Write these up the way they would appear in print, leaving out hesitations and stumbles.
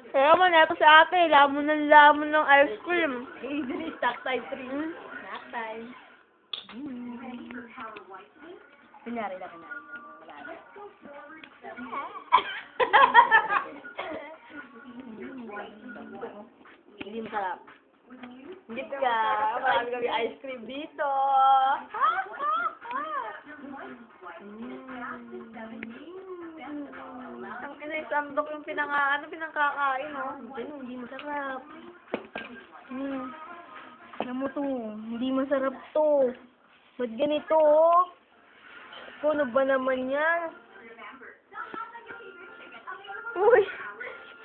Kaya mo na ito sa ate, lamon ng ice cream. Easily, snack time 3. Snack time. Kunyari na kinain. Wala na. Hindi masarap. Hindi ka. Marami kami ice cream dito. Ang inaisandok yung pinangkakain, oh. Hindi masarap. Alam mo to, hindi masarap to. Ba't ganito, oh? Ano ba naman yan? Uy,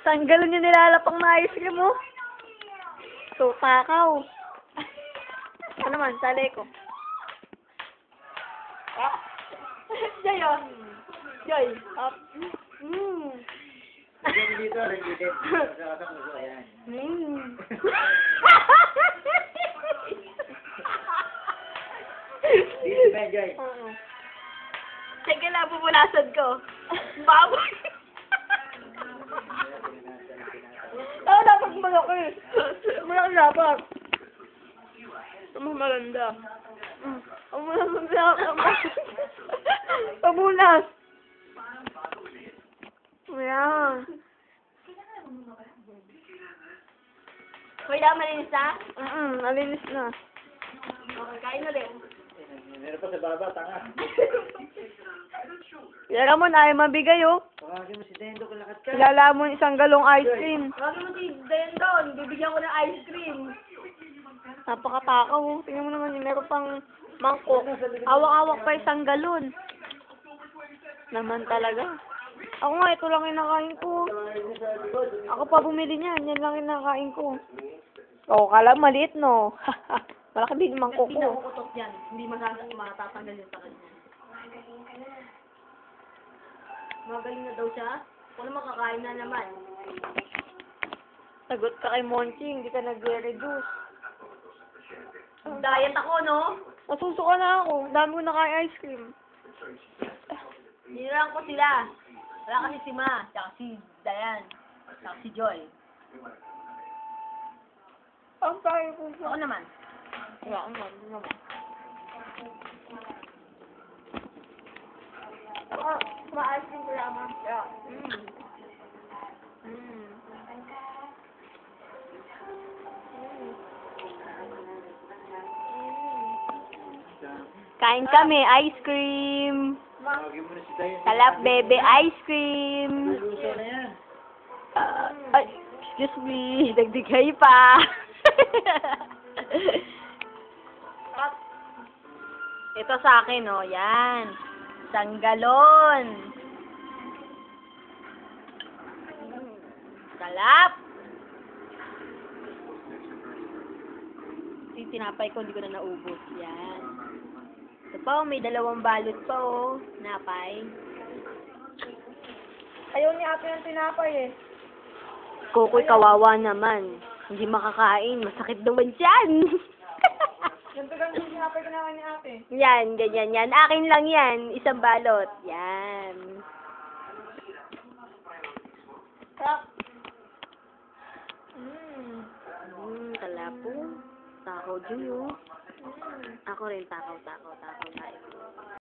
saan galon yung nilalapang na ice cream, oh? So, takaw. Ano man, sali ko. Joy, oh. Joy. Up. Dito, dito. Sa puso, ayan. Dito ba, Joy? Sige lang, bubulasan ko. Baboy. Dapat malaki. Malaki dapat. Ito mas maganda. Ang maganda. Pabunas. Ayan. Hoy, daw malinis na? Nalinis na. Okay, kain na rin. Meron pa sa baba, tanga. Kaya mo na ay mabigay, oh. Pagkakasya mo si Dendo, kalakat ka. Kilala mo isang galong ice cream. Huwag mo si Dendon, bibigyan ko ng ice cream. Napakatakaw, oh. Tingnan mo naman yun. Meron pang mangkok. Awak-awak pa isang galon. Naman talaga. Ako nga, ito lang yung nakain ko. Ako pa bumili niyan. Yan lang yung nakain ko. Oo, kala maliit, no? Malaki din yung mangkok ko. Pinakukutok yan. Hindi matatanggal yun sa kanya. Magaling na daw siya. Kung naman kakain na naman. Sagot ka kay Monchi, hindi ka nagre-reduce. Diet ako, no? Nasusuka na ako. Dami ko nakain ice cream. Nirang ko sila. Wala kasi si Ma, tsaka si Dayan, tsaka si Joy. Ang tayo ko siya. Ako naman. Wala akong hindi naman. Ma-ice cream ko naman. Yeah. Kain kami, ice cream. Tawagin mo na si Dayan. Kalap, bebe, ice cream. Luso na yan. Ay, excuse me, dagdigay pa. Ito sa akin, oh, yan. Isang galon. Kalap. Yung tinapay ko, hindi ko na naubos. Yan. Ito pa, oh, may 2 balot pa, oh. Napay. Ayaw ni ate yung tinapay eh. Kukoy kawawa naman. Hindi makakain. Masakit naman siyan. Ganito yung tinapay kinakan ni ate. Yan, ganyan yan. Akin lang yan. Isang balot. Yan. Kalapo. Takaw, Juyo. Ako rin, takaw tayo.